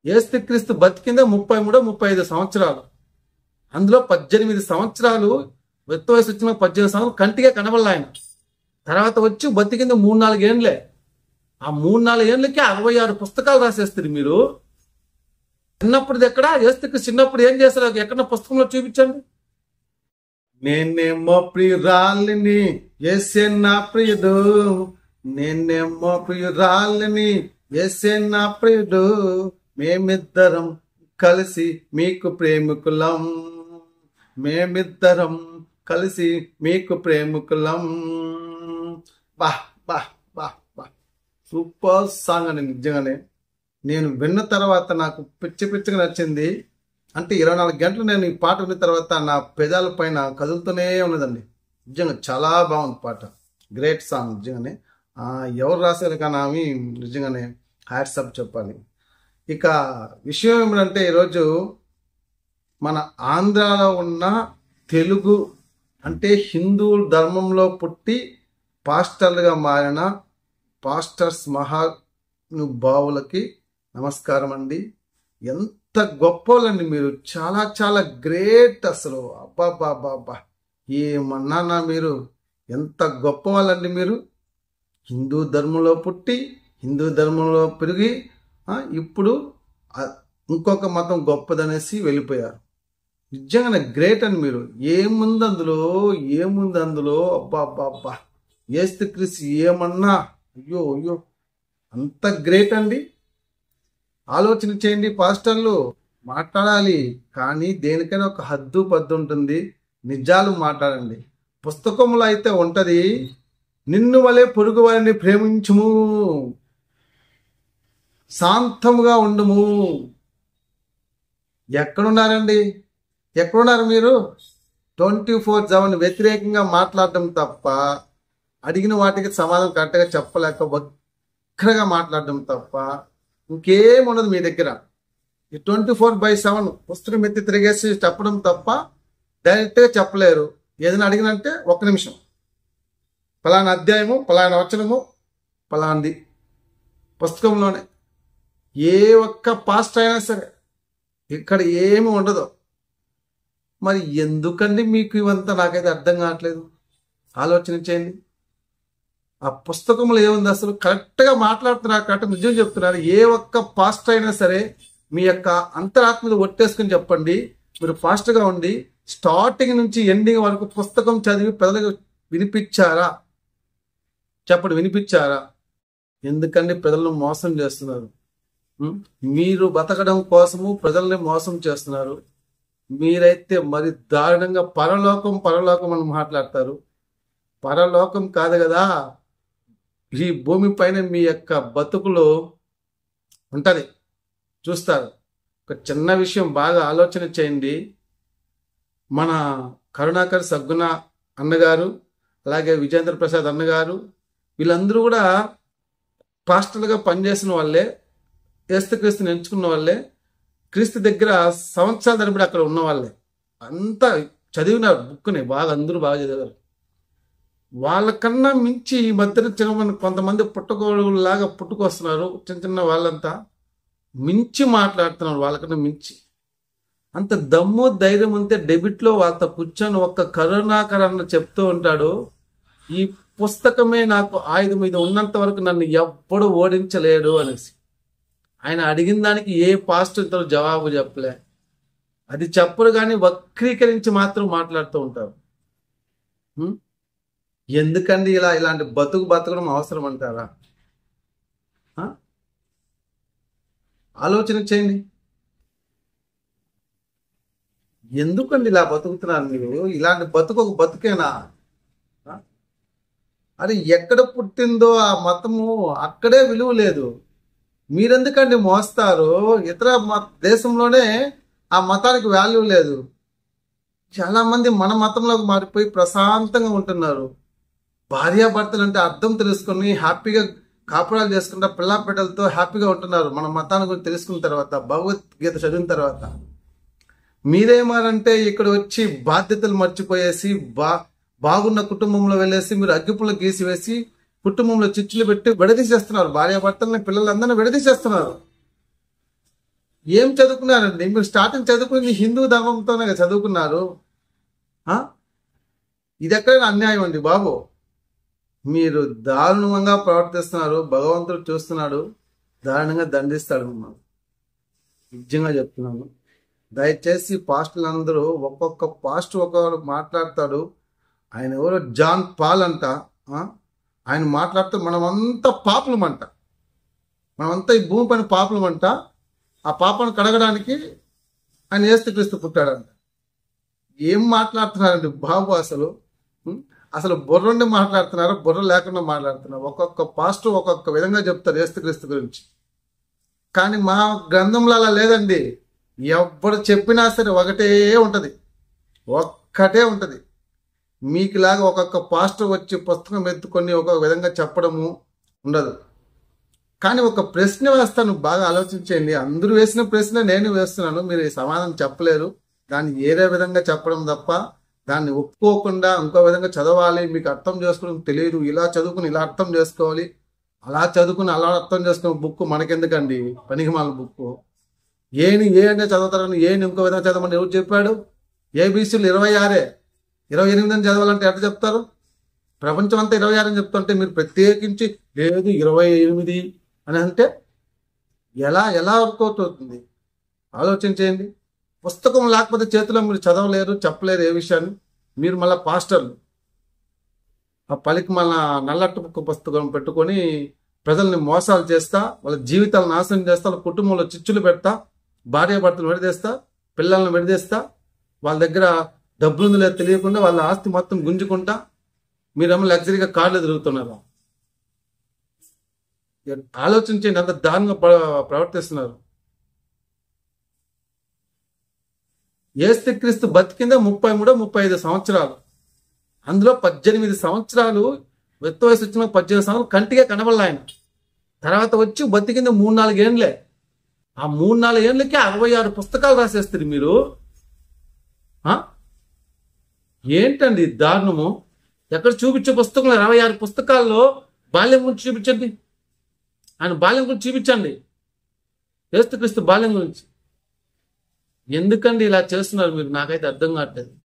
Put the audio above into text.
యేసుక్రీస్తు బతికిందే 33-35 సంవత్సరాలు. అందులో 18 సంవత్సరాలు వ్యక్త వయసు వచ్చిన 18 సంవత్సరాలు కంటిగా కనబడలే ఆయన. తర్వాత వచ్చి బతికింది 3-4 ఏండ్లే. ఆ 3-4 ఏండ్లకి 66 పుస్తకాలు రాసేస్తారు మీరు. చిన్నప్పుడు ఎక్కడ యేసుక్రీస్తు చిన్నప్పుడు ఏం చేస్తారు ఎక్కడ పుస్తకంలో చూపించండి. నేనేమో ప్రియురాలిని యేసే నా ప్రియుడు, నేనేమో ప్రియురాలిని యేసే నా ప్రియుడు, మేమిద్దరం కలిసి మీకు ప్రేమికులం, మేమిద్దరం కలిసి మీకు ప్రేమికులం. బా బా బా బా సూపర్ సాంగ్ అండి. నిజంగానే నేను విన్న తర్వాత నాకు పిచ్చిగా నచ్చింది. అంటే 24 గంటలు నేను ఈ పాట విన్న తర్వాత నా పెదాల పైన కదులుతూనే ఉన్నదండి. నిజంగా చాలా బాగుంది పాట. గ్రేట్ సాంగ్ నిజంగానే. ఎవరు రాశారు కానీ ఆమె నిజంగానే హ్యాట్సప్ చెప్పాలి. ఇక విషయం ఏమిటంటే ఈరోజు మన ఆంధ్రాలో ఉన్న తెలుగు అంటే హిందూ ధర్మంలో పుట్టి పాస్టర్లుగా మారిన పాస్టర్స్ మహానుభావులకి నమస్కారం అండి. ఎంత గొప్పలండి మీరు, చాలా చాలా గ్రేట్ అసలు. అబ్బాబ్బాబ్బా ఏమన్నా మీరు ఎంత గొప్ప వాళ్ళండి మీరు. హిందూ ధర్మంలో పుట్టి హిందూ ధర్మంలో పెరిగి ఇప్పుడు ఇంకొక మతం గొప్పదనేసి వెళ్ళిపోయారు. నిజంగానే గ్రేట్ అండి మీరు. ఏముంది అందులో అబ్బా అబ్బా అబ్బా యేసుక్రీస్తు ఏమన్నా అయ్యో అయ్యో అంత గ్రేట్ అండి. ఆలోచన చేయండి పాస్టర్లు, మాట్లాడాలి కానీ దేనికైనా ఒక హద్దు పద్దు ఉంటుంది. నిజాలు మాట్లాడండి. పుస్తకంలో అయితే ఉంటది, నిన్ను వలె పొరుగు వారిని ప్రేమించుము, శాంతముగా ఉండుము. ఎక్కడున్నారండి? ఎక్కడున్నారు మీరు? 24/7 వ్యతిరేకంగా మాట్లాడటం తప్ప, అడిగిన వాటికి సమాధానం కరెక్ట్గా చెప్పలేక వక్రగా మాట్లాడటం తప్ప ఇంకేముండదు మీ దగ్గర. ఈ 24/7 పుస్తకం ఎత్తి తిరిగేసి చెప్పడం తప్ప డైరెక్ట్గా చెప్పలేరు. ఏదైనా అడిగినంటే 1 నిమిషం, పలానా అధ్యాయము, పలానా వచనము, పలాంది పుస్తకంలోనే. ఏ ఒక్క పాస్టర్ అయినా సరే ఇక్కడ ఏమి ఉండదు. మరి ఎందుకండి మీకు ఇవంతా? నాకైతే అర్థం కావట్లేదు. ఆలోచన చేయండి. ఆ పుస్తకంలో ఏముంది అసలు? కరెక్ట్గా మాట్లాడుతున్నారు, కరెక్ట్ నిజం చెప్తున్నారు. ఏ ఒక్క పాస్టర్ అయినా సరే మీ యొక్క అంతరాత్మను ఒట్టేసుకుని చెప్పండి. మీరు పాస్టర్గా ఉండి స్టార్టింగ్ నుంచి ఎండింగ్ వరకు పుస్తకం చదివి ప్రజలకు వినిపించారా? చెప్పండి, వినిపించారా? ఎందుకండి ప్రజలను మోసం చేస్తున్నారు? మీరు బతకడం కోసము ప్రజల్ని మోసం చేస్తున్నారు. మీరైతే మరి దారుణంగా పరలోకం అని మాట్లాడతారు. పరలోకం కాదు కదా, ఈ భూమి పైన మీ యొక్క బతుకులు ఉంటుంది, చూస్తారు. ఒక చిన్న విషయం బాగా ఆలోచన చేయండి. మన కరుణాకర్ సగ్గుణ అన్నగారు, అలాగే విజేంద్ర ప్రసాద్ అన్నగారు, వీళ్ళందరూ కూడా పాస్టర్లుగా పనిచేసిన వాళ్ళే, యేసుక్రీస్తుని ఎంచుకున్న వాళ్ళే, క్రీస్తు దగ్గర సంవత్సరాల తరబడి అక్కడ ఉన్న వాళ్ళే. అంతా చదివినారు, బుక్ని బాగా, అందరూ బాగా చదివారు. వాళ్ళకన్నా మించి ఈ మధ్యన చిన్న కొంతమంది పుట్టుకోలాగా పుట్టుకొస్తున్నారు. చిన్న వాళ్ళంతా మించి మాట్లాడుతున్నారు, వాళ్ళకన్నా మించి. అంత దమ్ము ధైర్యం ఉంటే డెబిట్లో వాళ్ళతో కూర్చొని ఒక్క కరుణాకర్ అన్న చెప్తూ ఉంటాడు, ఈ పుస్తకమే నాకు ఆయుధం, ఇది ఉన్నంత వరకు నన్ను ఎప్పుడు ఓడించలేడు అనేసి. ఆయన అడిగిన దానికి ఏ పాస్టర్ జవాబు చెప్పలే. అది చెప్పరు కానీ వక్రీకరించి మాత్రం మాట్లాడుతూ ఉంటారు. ఎందుకండి ఇలాంటి బతకడం అవసరం అంటారా? ఆలోచన చేయండి. ఎందుకండి ఇలా బతుకుతున్నారు మీరు? ఇలాంటి బతుకు ఒక బతుకేనా? అది ఎక్కడ పుట్టిందో ఆ మతము అక్కడే విలువ లేదు. మీరెందుకండి మోస్తారు? ఇతర దేశంలోనే ఆ మతానికి వాల్యూ లేదు. చాలా మంది మన మతంలోకి మారిపోయి ప్రశాంతంగా ఉంటున్నారు. భార్యాభర్తలు అంటే అర్థం తెలుసుకొని హ్యాపీగా కాపురాలు చేసుకుంటా పిల్లలతో హ్యాపీగా ఉంటున్నారు. మన మతాన్ని గురించి తెలుసుకున్న తర్వాత, భగవద్గీత చదివిన తర్వాత. మీరేమారంటే ఇక్కడ వచ్చి బాధ్యతలు మర్చిపోయేసి బాగున్న కుటుంబంలో వెళ్ళేసి మీరు అగ్గిపుల్ల గీసివేసి కుటుంబంలో చిచ్చులు పెట్టి విడదీసేస్తున్నారు. భార్యాభర్తలని, పిల్లలందరినీ విడదీసేస్తున్నారు. ఏం చదువుకున్నారండి మీరు? స్టార్టింగ్ చదువుకుని హిందూ ధర్మంతోనే కదా చదువుకున్నారు. ఆ? ఇది ఎక్కడైనా అన్యాయం అండి బాబు. మీరు దారుణంగా ప్రవర్తిస్తున్నారు. భగవంతుడు చూస్తున్నాడు, దారుణంగా దండిస్తాడు మిమ్మల్ని. నిజంగా చెప్తున్నాను. దయచేసి పాస్టర్లందరూ ఒక్కొక్క పాస్టర్ ఒక్కొక్కరు మాట్లాడతాడు. ఆయన ఎవరో జాన్ పాల్ అంట. ఆయన మాట్లాడుతూ మనమంతా పాపులమంట, మనమంతా ఈ భూమి పైన పాపులమంట. ఆ పాపను కడగడానికి ఆయన యేసుక్రీస్తు పుట్టాడంట. ఏం మాట్లాడుతున్నారండి బాబు అసలు? అసలు బుర్రండి మాట్లాడుతున్నారు, బుర్ర లేకుండా మాట్లాడుతున్నారు. ఒక్కొక్క పాస్టర్ ఒక్కొక్క విధంగా చెప్తారు యేసుక్రీస్తు గురించి. కానీ మా గ్రంథంలో అలా లేదండి. ఎవరు చెప్పినా సరే ఒకటే ఉంటది, ఒక్కటే ఉంటది. మీకులాగా ఒక్కొక్క పాస్టర్ వచ్చి పుస్తకం ఎత్తుకొని ఒక విధంగా చెప్పడము ఉండదు. కానీ ఒక ప్రశ్న వేస్తాను, బాగా ఆలోచించండి. అందరూ వేసిన ప్రశ్న నేను వేస్తున్నాను, మీరు ఈ సమాధానం చెప్పలేరు. దాన్ని ఏదే విధంగా చెప్పడం తప్ప దాన్ని ఒప్పుకోకుండా ఇంకో విధంగా చదవాలి, మీకు అర్థం చేసుకోవడం తెలియదు, ఇలా చదువుకుని ఇలా అర్థం చేసుకోవాలి, అలా చదువుకుని అలా అర్థం చేసుకునే బుక్ మనకెందుకండి? పనికిమాల బుక్. ఏని ఏ అంటే చదువుతారని ఏని ఇంకో విధంగా చదవమని ఎవరు చెప్పాడు? ఏబీసీలు 26, 28 అని చదవాలంటే ఎట్లా చెప్తారు? ప్రపంచం అంతా 26 అని చెప్తుంటే మీరు ప్రత్యేకించి లేదు 28 అని అంటే ఎలా ఎలా వర్క్ అవుతుంది? ఆలోచించేయండి. పుస్తకం లేకపోతే చేతిలో మీరు చదవలేరు, చెప్పలేరు ఏ విషయాన్ని. మీరు మళ్ళీ పాస్టర్లు ఆ పలికి మళ్ళా నల్లట్టు పుస్తకం పెట్టుకొని ప్రజల్ని మోసాలు చేస్తా, వాళ్ళ జీవితాలు నాశనం చేస్తా, వాళ్ళ కుటుంబంలో చిచ్చులు పెడతా, భార్యాభర్తలు విడదీస్తా, పిల్లల్ని విడదీస్తా, వాళ్ళ దగ్గర డబ్బులు లేదు తెలియకుండా వాళ్ళ ఆస్తి మొత్తం గుంజుకుంటా మీరేమో లగ్జరీగా కార్లు తిరుగుతున్నారు. ఆలోచించండి, అంత దారుణంగా ప్రవర్తిస్తున్నారు. యేసుక్రీస్తు బతికిందే 33-35 సంవత్సరాలు. అందులో 18 సంవత్సరాలు వెత్త వయసు వచ్చిన 18 సంవత్సరాలు కంటిగా కనబడలే ఆయన. తర్వాత వచ్చి బతికింది 3-4 ఏండ్లే. ఆ 3-4 ఏండ్లకి 66 పుస్తకాలు రాసేస్తారు మీరు. ఏంటండి దారుణము? ఎక్కడ చూపించే పుస్తకంలో 26 పుస్తకాల్లో బాల్యం గురించి చూపించండి. ఆయన బాల్యం గురించి చూపించండి, యేసుక్రీస్తు బాల్యం గురించి. ఎందుకండి ఇలా చేస్తున్నారు మీరు? నాకైతే అర్థం కావట్లేదు.